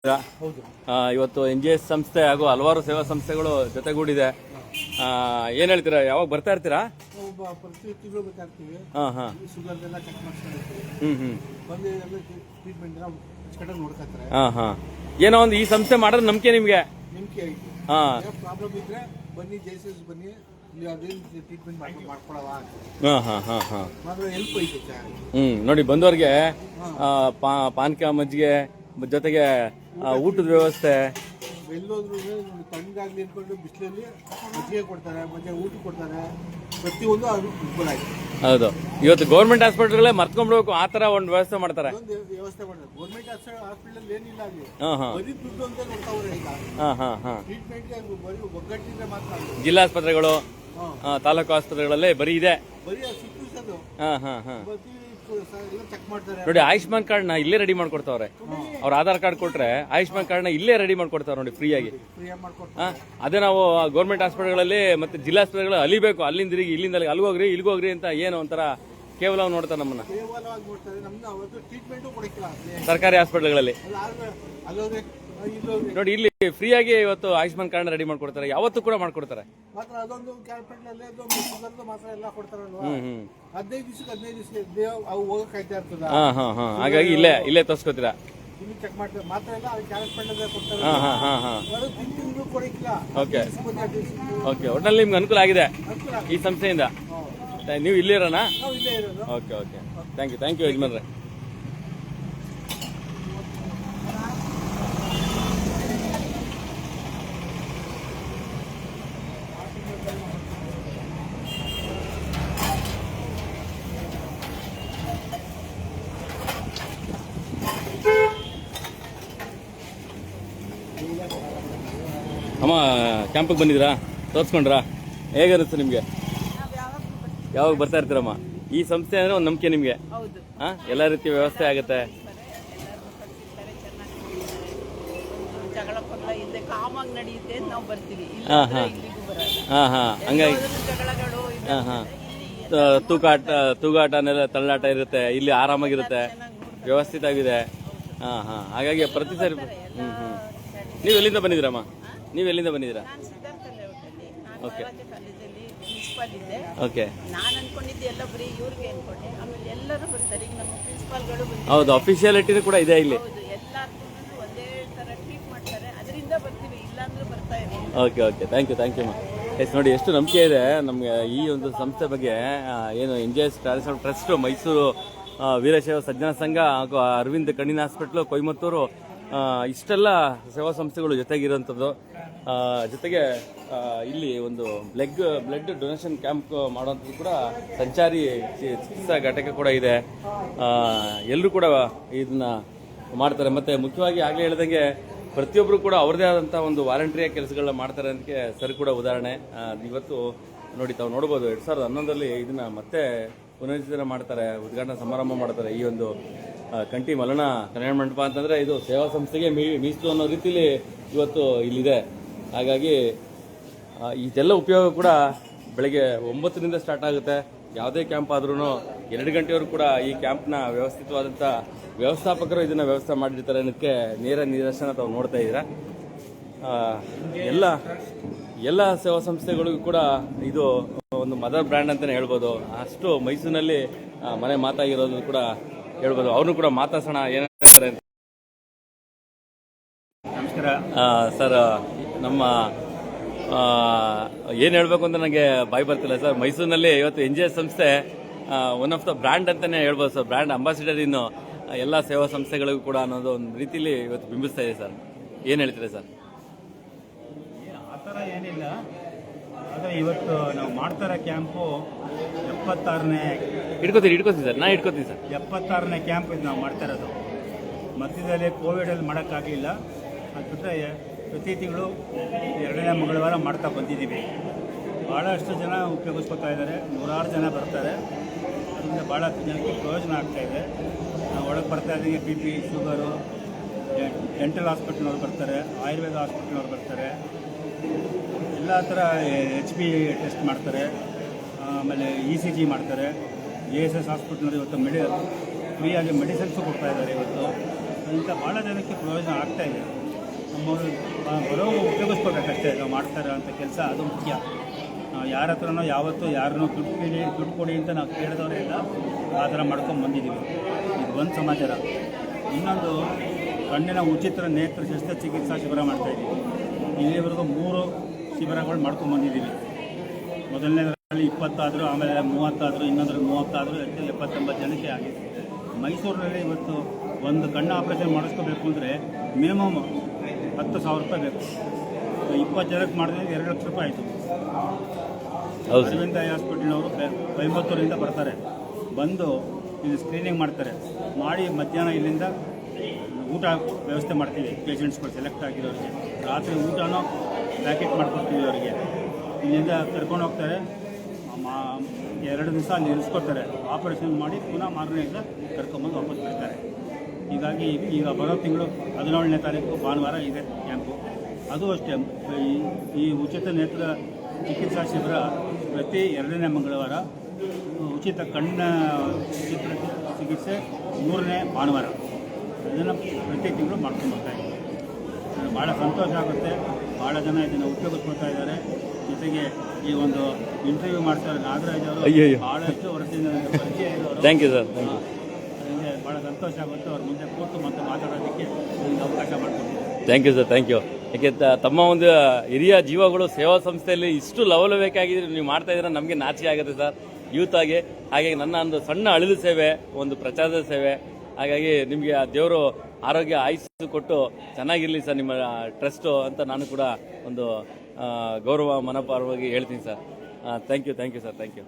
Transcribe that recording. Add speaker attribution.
Speaker 1: ಹೌದು.
Speaker 2: ಇವತ್ತು NGS ಸಂಸ್ಥೆ ಹಾಗೂ ಹಲವಾರು ಸೇವಾ ಸಂಸ್ಥೆಗಳು ಜೊತೆಗೂಡಿದೆ. ಏನ್ ಹೇಳ್ತೀರಾ, ಯಾವಾಗ ಬರ್ತಾ ಇರ್ತೀರಾ?
Speaker 1: ಪ್ರತಿ ತಿಂಗಳು ಬರ್ತಾ ಇರ್ತೀವಿ. ಶುಗರ್ ಎಲ್ಲ ಚೆಕ್
Speaker 2: ಮಾಡಿಸ್ಕೊಂಡಿರ್ತೀವಿ.
Speaker 1: ಬಂದು ಟ್ರೀಟ್ಮೆಂಟ್ ನೋಡ್ಕೊತಾರೆ.
Speaker 2: ಏನೋ ಒಂದು ಈ ಸಂಸ್ಥೆ ಮಾಡೋದು ನಂಬಿಕೆ ನಿಮ್ಗೆ?
Speaker 1: ನಂಬಿಕೆ ಐತಿ. ಪ್ರಾಬ್ಲಮ್ ಇದ್ರೆ ಬನ್ನಿ, ಜೈಸಸ್ ಬನ್ನಿ, ಟ್ರೀಟ್ಮೆಂಟ್ ಮಾಡ್ಕೊಳವ. ಹೆಲ್ಪ್ ಐತೆ.
Speaker 2: ನೋಡಿ, ಬಂದವ್ರಿಗೆ ಪಾನಕ, ಮಜ್ಜಿಗೆ ಜೊತೆಗೆ ಊಟದ ವ್ಯವಸ್ಥೆ
Speaker 1: ಎಲ್ಲೋದ್ರು ತಣ್ಣಗಾಗ್ಲಿ ಅನ್ಕೊಂಡು ಬಿಸಿಲಲ್ಲಿ ಮಜ್ಜಿಗೆ ಕೊಡ್ತಾರೆ, ಮತ್ತೆ ಊಟ ಕೊಡ್ತಾರೆ, ಪ್ರತಿಯೊಂದು ಅನುಕೂಲ ಆಯ್ತು.
Speaker 2: ಹೌದು. ಇವತ್ತು ಗೌರ್ಮೆಂಟ್ ಹಾಸ್ಪಿಟಲ್ಗಳೇ ಮರ್ತ್ಕೊಂಡ್ಬಿಡ್ಬೇಕು, ಆ ತರ ಒಂದು ವ್ಯವಸ್ಥೆ ಮಾಡ್ತಾರೆ.
Speaker 1: ವ್ಯವಸ್ಥೆ ಮಾಡ್ತಾರೆ. ಗೌರ್ಮೆಂಟ್ ಹಾಸ್ಪಿಟಲ್ ಏನಿಲ್ಲ ಅಲ್ಲಿ, ಬರೀ ದುಡ್ಡು ಅಂತ ನೋಡ್ತಾವ್ರೆ ಈಗ. ಟ್ರೀಟ್ಮೆಂಟ್ಗೆ ಬರೀ ಒಗ್ಗಟ್ಟಿದ್ರೆ ಮಾತ್ರ.
Speaker 2: ಜಿಲ್ಲಾ ಆಸ್ಪತ್ರೆಗಳು, ತಾಲೂಕು ಆಸ್ಪತ್ರೆಗಳಲ್ಲೇ ಬರೀ ಇದೆ.
Speaker 1: ಬರೀ ಸಿಕ್ಕಿಸೋದು. ಚೆಕ್ ಮಾಡ್ತಾರೆ.
Speaker 2: ನೋಡಿ, ಆಯುಷ್ಮಾನ್ ಕಾರ್ಡ್ ನ ಇಲ್ಲೇ ರೆಡಿ ಮಾಡ್ಕೊಡ್ತಾವ್ರೆ. ಅವ್ರ ಆಧಾರ್ ಕಾರ್ಡ್ ಕೊಟ್ರೆ ಆಯುಷ್ಮಾನ್ ಕಾರ್ಡ್ ನ ಇಲ್ಲೇ ರೆಡಿ ಮಾಡ್ಕೊಡ್ತಾವ್ರೆ ನೋಡಿ, ಫ್ರೀಯಾಗಿ. ಅದೇ ನಾವು ಗೌರ್ಮೆಂಟ್ ಹಾಸ್ಪಿಟಲ್ಗಳಲ್ಲಿ ಮತ್ತೆ ಜಿಲ್ಲಾ ಆಸ್ಪತ್ರೆಗಳು ಅಲಿಬೇಕು, ಅಲ್ಲಿಂದ ತಿರುಗಿ ಇಲ್ಲಿಂದ ಅಲ್ಲಿಗೋಗ್ರಿ ಇಲ್ಲಿಗೋಗ್ರಿ ಅಂತ ಏನೋ ಒಂಥರ ಕೇವಲ ನೋಡ್ತಾರೆ ನಮ್ಮನ್ನ. ಸರ್ಕಾರಿ ಹಾಸ್ಪಿಟಲ್ಗಳಲ್ಲಿ ನೋಡಿ, ಇಲ್ಲಿ ಫ್ರೀಯಾಗಿ ಇವತ್ತು ಆಯುಷ್ಮಾನ್ ಕಾರ್ಡ್ ರೆಡಿ ಮಾಡ್ಕೊಡ್ತಾರೆ, ಯಾವತ್ತೂ ಕೂಡ ಮಾಡ್ಕೊಡ್ತಾರೆ. ಹಾಗಾಗಿ ಇಲ್ಲೇ ತೋರ್ಸ್ಕೊತೀರಾ? ಓಕೆ, ಒಟ್ಟಿನಲ್ಲಿ ನಿಮ್ಗೆ ಅನುಕೂಲ ಆಗಿದೆ ಈ ಸಂಸ್ಥೆಯಿಂದ. ನೀವು ಇಲ್ಲಿರೋಣ? ಓಕೆ ಓಕೆ, ಥ್ಯಾಂಕ್ ಯು ಯಜಮಾನ್ರೆ. ಅಮ್ಮ, ಕ್ಯಾಂಪಿಗೆ ಬಂದಿದ್ರಾ? ತೋರಿಸ್ಕೊಂಡ್ರಾ? ಹೇಗನ್ನಿಸ್ತು ನಿಮಗೆ? ಯಾವಾಗ ಬರ್ತಾ ಇರ್ತೀರಮ್ಮ? ಈ ಸಂಸ್ಥೆ ಅಂದ್ರೆ ಒಂದು ನಂಬಿಕೆ ನಿಮಗೆ? ಎಲ್ಲ ರೀತಿಯ ವ್ಯವಸ್ಥೆ ಆಗುತ್ತೆ. ಹಂಗಾಗಿ ತೂಗಾಟನೆಲ್ಲ ತಳ್ಳಾಟ ಇರುತ್ತೆ, ಇಲ್ಲಿ ಆರಾಮಾಗಿರುತ್ತೆ, ವ್ಯವಸ್ಥಿತವಾಗಿದೆ. ಹಾಗಾಗಿ ಪ್ರತಿ ಸರಿ. ನೀವು ಎಲ್ಲಿಂದ ಬಂದಿದ್ದೀರಮ್ಮ? ನೀವೆಲ್ಲಿಂದ ಬಂದಿದ್ದೀರಾ? Okay okay. ಹೌದು, ಅಫಿಷಿಯಾಲಿಟಿ ಕೂಡ ಇದೆ ಇಲ್ಲಿ. ಓಕೆ ಓಕೆ, ಥ್ಯಾಂಕ್ ಯು ಅಮ್ಮ. ಎಸ್, ನೋಡಿ ಎಷ್ಟು ನಂಬಿಕೆ ಇದೆ ನಮಗೆ ಈ ಒಂದು ಸಂಸ್ಥೆ ಬಗ್ಗೆ. ಏನು NGS charitable trust, Mysuru Veerashaiva ಸಜ್ಜನ ಸಂಘ ಹಾಗೂ ಅರವಿಂದ್ ಕಣ್ಣಿನ ಹಾಸ್ಪಿಟ್ಲು, ಕೊಯಮತ್ತೂರು, ಇಷ್ಟೆಲ್ಲ ಸೇವಾ ಸಂಸ್ಥೆಗಳು ಜೊತೆಗಿರೋಂಥದ್ದು. ಜೊತೆಗೆ ಇಲ್ಲಿ ಒಂದು ಬ್ಲಡ್ ಡೊನೇಷನ್ ಕ್ಯಾಂಪ್ ಮಾಡುವಂಥದ್ದು ಕೂಡ ಸಂಚಾರಿ ಚಿಕಿತ್ಸಾ ಘಟಕ ಕೂಡ ಇದೆ. ಎಲ್ಲರೂ ಕೂಡ ಇದನ್ನ ಮಾಡ್ತಾರೆ. ಮತ್ತೆ ಮುಖ್ಯವಾಗಿ ಆಗಲೇ ಹೇಳಿದಂಗೆ ಪ್ರತಿಯೊಬ್ಬರು ಕೂಡ ಅವ್ರದೇ ಆದಂಥ ಒಂದು ವಾಲಂಟ್ರಿಯ ಕೆಲಸಗಳನ್ನ ಮಾಡ್ತಾರೆ ಅನ್ನೋದಕ್ಕೆ ಸರಿ ಕೂಡ ಉದಾಹರಣೆ. ಇವತ್ತು ನೋಡಿ, ತಾವು ನೋಡ್ಬೋದು 2011ರಲ್ಲಿ ಇದನ್ನ ಮತ್ತೆ ಪುನರುಜ್ಜೀವನ ಮಾಡ್ತಾರೆ, ಉದ್ಘಾಟನಾ ಸಮಾರಂಭ ಮಾಡ್ತಾರೆ. ಈ ಒಂದು ಕಂಠಿ ಮಲ್ಲಣ್ಣ ಕಲ್ಯಾಣ ಮಂಟಪ ಅಂತಂದ್ರೆ ಇದು ಸೇವಾ ಸಂಸ್ಥೆಗೆ ಮೀಸಲು ಅನ್ನೋ ರೀತಿಲಿ ಇವತ್ತು ಇಲ್ಲಿದೆ. ಹಾಗಾಗಿ ಇದೆಲ್ಲ ಉಪಯೋಗ ಕೂಡ ಬೆಳಗ್ಗೆ 9ರಿಂದ ಸ್ಟಾರ್ಟ್ ಆಗುತ್ತೆ. ಯಾವುದೇ ಕ್ಯಾಂಪ್ ಆದ್ರೂ 2 ಗಂಟೆವರೆಗೂ ಕೂಡ ಈ ಕ್ಯಾಂಪ್ನ ವ್ಯವಸ್ಥಿತವಾದಂಥ ವ್ಯವಸ್ಥಾಪಕರು ಇದನ್ನ ವ್ಯವಸ್ಥೆ ಮಾಡಿರ್ತಾರೆ ಅನ್ನೋದಕ್ಕೆ ನೇರ ನಿದರ್ಶನ ತಾವು ನೋಡ್ತಾ ಇದ್ದೀರಾ. ಎಲ್ಲ ಸೇವಾ ಸಂಸ್ಥೆಗಳಿಗೂ ಕೂಡ ಇದು ಒಂದು ಮದರ್ ಬ್ರ್ಯಾಂಡ್ ಅಂತಾನೆ ಹೇಳ್ಬೋದು. ಅಷ್ಟು ಮೈಸೂರಿನಲ್ಲಿ ಮನೆ ಮಾತಾಗಿರೋದು ಕೂಡ ಹೇಳ್ಬೋದು. ಅವ್ರನ್ನೂ ಕೂಡ ಮಾತಾಡ್ಸೋಣ, ಏನ್ ಹೇಳ್ತಾರೆ ಅಂತ.
Speaker 1: ನಮಸ್ಕಾರ
Speaker 2: ಸರ್, ನಮ್ಮ ಏನು ಹೇಳಬೇಕು ಅಂತ ನನಗೆ ಬಾಯಿ ಬರ್ತಿಲ್ಲ ಸರ್. ಮೈಸೂರಿನಲ್ಲಿ ಇವತ್ತು NGS ಸಂಸ್ಥೆ ಒನ್ ಆಫ್ ದ ಬ್ರ್ಯಾಂಡ್ ಅಂತಾನೆ ಹೇಳ್ಬೋದು ಸರ್. ಬ್ರ್ಯಾಂಡ್ ಅಂಬಾಸಿಡರ್ ಇನ್ನು ಎಲ್ಲ ಸೇವಾ ಸಂಸ್ಥೆಗಳಿಗೂ ಕೂಡ ಅನ್ನೋದು ಒಂದು ರೀತಿಲಿ ಇವತ್ತು ಬಿಂಬಿಸ್ತಾ ಇದೆ ಸರ್. ಏನು ಹೇಳ್ತೀರಾ ಸರ್?
Speaker 3: ಆ ಥರ ಏನಿಲ್ಲ, ಆದರೆ ಇವತ್ತು ನಾವು ಮಾಡ್ತಾರ ಕ್ಯಾಂಪು 76ನೇ
Speaker 2: ಇಟ್ಕೋತೀನಿ ಸರ್, ನಾ ಇಟ್ಕೋತೀನಿ ಸರ್.
Speaker 3: 76ನೇ ಕ್ಯಾಂಪ್ ಇದು ನಾವು ಮಾಡ್ತಾ ಇರೋದು. ಮಧ್ಯದಲ್ಲಿ ಕೋವಿಡಲ್ಲಿ ಮಾಡೋಕ್ಕಾಗಲಿಲ್ಲ, ಅದು ಬಿಟ್ಟರೆ ಪ್ರತಿ ತಿಂಗಳು 2ನೇ ಮಂಗಳವಾರ ಮಾಡ್ತಾ ಬಂದಿದ್ದೀವಿ. ಭಾಳಷ್ಟು ಜನ ಉಪಯೋಗಿಸ್ಕೊತಾ ಇದ್ದಾರೆ, 100 ಜನ ಬರ್ತಾರೆ. ಅದರಿಂದ ಭಾಳ ಜನಕ್ಕೆ ಪ್ರಯೋಜನ ಆಗ್ತಾಯಿದೆ. ನಾವು ಒಳಗೆ ಬರ್ತಾ ಇದ್ದೀವಿ, BP, ಶುಗರು, ಡೆಂಟಲ್ ಹಾಸ್ಪಿಟ್ಲ್ನವ್ರು ಬರ್ತಾರೆ, ಆಯುರ್ವೇದ ಹಾಸ್ಪಿಟ್ಲ್ನವ್ರು ಬರ್ತಾರೆ, ಎಲ್ಲ ಥರ HP ಟೆಸ್ಟ್ ಮಾಡ್ತಾರೆ, ಆಮೇಲೆ ECG ಮಾಡ್ತಾರೆ. ASS ಹಾಸ್ಪಿಟ್ಲ್ನವ್ರು ಇವತ್ತು ಫ್ರೀಯಾಗಿ ಮೆಡಿಸಿನ್ಸು ಕೊಡ್ತಾ ಇದ್ದಾರೆ. ಇವತ್ತು ಅದರಿಂದ ಭಾಳ ಜನಕ್ಕೆ ಪ್ರಯೋಜನ ಆಗ್ತಾ ಇದೆ. ನಮ್ಮವರು ಬರೋ ಉಪಯೋಗಿಸ್ಕೋಬೇಕಷ್ಟೇ ನಾವು ಮಾಡ್ತಾರೆ ಅಂತ ಕೆಲಸ, ಅದು ಮುಖ್ಯ. ಯಾರ ಹತ್ರನೋ ಯಾವತ್ತೂ ಯಾರನ್ನೂ ದುಡ್ಡು ಕೊಡಿ ಅಂತ ನಾವು ಕೇಳಿದವರೇ ಇಲ್ಲ, ಆ ಥರ ಮಾಡ್ಕೊಂಡು ಬಂದಿದ್ದೀವಿ. ಇದು ಒಂದು ಸಮಾಚಾರ. ಇನ್ನೊಂದು, ಕಣ್ಣಿನ ಉಚಿತ ನೇತ್ರ ಶಸ್ತ್ರಚಿಕಿತ್ಸಾ ಶಿಬಿರ ಮಾಡ್ತಾಯಿದ್ದೀವಿ. ಇಲ್ಲಿವರೆಗೂ 3 ಶಿಬಿರಗಳು ಮಾಡ್ಕೊಂಡು ಬಂದಿದ್ದೀವಿ. ಮೊದಲನೇದರಲ್ಲಿ 20 ಆದರೂ, ಆಮೇಲೆ 30 ಆದರೂ, ಇನ್ನೊಂದರಲ್ಲಿ 30 ಆದರೂ, 79 ಜನಕ್ಕೆ ಆಗಿದೆ. ಮೈಸೂರಿನಲ್ಲಿ ಇವತ್ತು ಒಂದು ಕಣ್ಣು ಆಪರೇಷನ್ ಮಾಡಿಸ್ಕೋಬೇಕು ಅಂದರೆ ಮಿನಿಮಮ್ 10,000 ರೂಪಾಯಿ ಬೇಕು. 20 ಜನಕ್ಕೆ ಮಾಡಿದ್ರೆ 2 ಲಕ್ಷ ರೂಪಾಯಿ ಆಯಿತು. ಅರವಿಂದ ಹಾಸ್ಪಿಟಲ್ನವರು ಕೊಯಂಬತ್ತೂರಿಂದ ಬರ್ತಾರೆ, ಬಂದು ಇಲ್ಲಿ ಸ್ಕ್ರೀನಿಂಗ್ ಮಾಡ್ತಾರೆ. ಮಾಡಿ ಮಧ್ಯಾಹ್ನ ಇಲ್ಲಿಂದ ಊಟ ವ್ಯವಸ್ಥೆ ಮಾಡ್ತೀವಿ. ಪೇಷಂಟ್ಸ್ಗಳು ಸೆಲೆಕ್ಟ್ ಆಗಿರೋರಿಗೆ ರಾತ್ರಿ ಊಟನೂ ಪ್ಯಾಕೆಟ್ ಮಾಡ್ಕೊಡ್ತೀವಿ. ಅವರಿಗೆ ಇಲ್ಲಿಂದ ಕರ್ಕೊಂಡು ಹೋಗ್ತಾರೆ, 2 ದಿವಸ ಅಲ್ಲಿ ಇರಿಸ್ಕೊಡ್ತಾರೆ. ಆಪರೇಷನ್ ಮಾಡಿ ಪುನಃ ಮಾರನೆಯಿಂದ ಕರ್ಕೊಂಬಂದು ವಾಪಸ್ ಬರ್ತಾರೆ. ಹೀಗಾಗಿ ಈಗ ಬರೋ ತಿಂಗಳು 17ನೇ ತಾರೀಕು ಭಾನುವಾರ ಇದೆ ಕ್ಯಾಂಪು. ಅದು ಅಷ್ಟೇ, ಈ ಉಚಿತ ನೇತ್ರ ಚಿಕಿತ್ಸಾ ಶಿಬಿರ ಪ್ರತಿ 2ನೇ ಮಂಗಳವಾರ, ಉಚಿತ ಕಣ್ಣ ಚಿತ್ರ ಚಿಕಿತ್ಸೆ 3ನೇ ಭಾನುವಾರ. ಇದನ್ನು ಪ್ರತಿ ತಿಂಗಳು ಮಾಡ್ಕೊಂಡು ಬರ್ತಾಯಿದ್ದೀವಿ. ಭಾಳ ಸಂತೋಷ ಆಗುತ್ತೆ. ಭಾಳ ಜನ ಇದನ್ನು ಉಪಯೋಗಿಸ್ಕೊಳ್ತಾ ಇದ್ದಾರೆ. ಜೊತೆಗೆ ಈ ಒಂದು ಇಂಟರ್ವ್ಯೂ ಮಾಡ್ತಾರೆ ನಾಗರಾಜ್ ಅವರು, ಭಾಳಷ್ಟು ವರ್ಷದಿಂದ ಪರಿಚಯ ಇರೋರು.
Speaker 2: Thank you sir.
Speaker 3: ಅದರಿಂದ ಭಾಳ ಸಂತೋಷ ಆಗುತ್ತೆ. ಅವ್ರ ಮುಂದೆ ಕೂತು ಮತ್ತು ಮಾತಾಡೋದಕ್ಕೆ ಒಂದು ಅವಕಾಶ ಮಾಡಿಕೊಡ್ತೀವಿ.
Speaker 2: Thank you sir, thank you. ಯಾಕೆ ತಮ್ಮ ಒಂದು ಹಿರಿಯ ಜೀವಗಳು ಸೇವಾ ಸಂಸ್ಥೆಯಲ್ಲಿ ಇಷ್ಟು ಲವಲವಿಕೆಯಾಗಿದ್ರೆ ನೀವು ಮಾಡ್ತಾ ಇದ್ರೆ ನಮಗೆ ನಾಚಿಕೆ ಆಗುತ್ತೆ ಸರ್, ಯೂತ್ ಆಗಿ. ಹಾಗಾಗಿ ನನ್ನ ಒಂದು ಸಣ್ಣ ಅಳಿಲು ಸೇವೆ, ಒಂದು ಪ್ರಚಾರದ ಸೇವೆ. ಹಾಗಾಗಿ ನಿಮಗೆ ದೇವರು ಆರೋಗ್ಯ ಆಯುಸ್ಸು ಕೊಟ್ಟು ಚೆನ್ನಾಗಿರಲಿ ಸರ್ ನಿಮ್ಮ ಟ್ರಸ್ಟು ಅಂತ ನಾನು ಕೂಡ ಒಂದು ಗೌರವ ಮನೋಭಾವವಾಗಿ ಹೇಳ್ತೀನಿ sir. Thank you sir, thank you.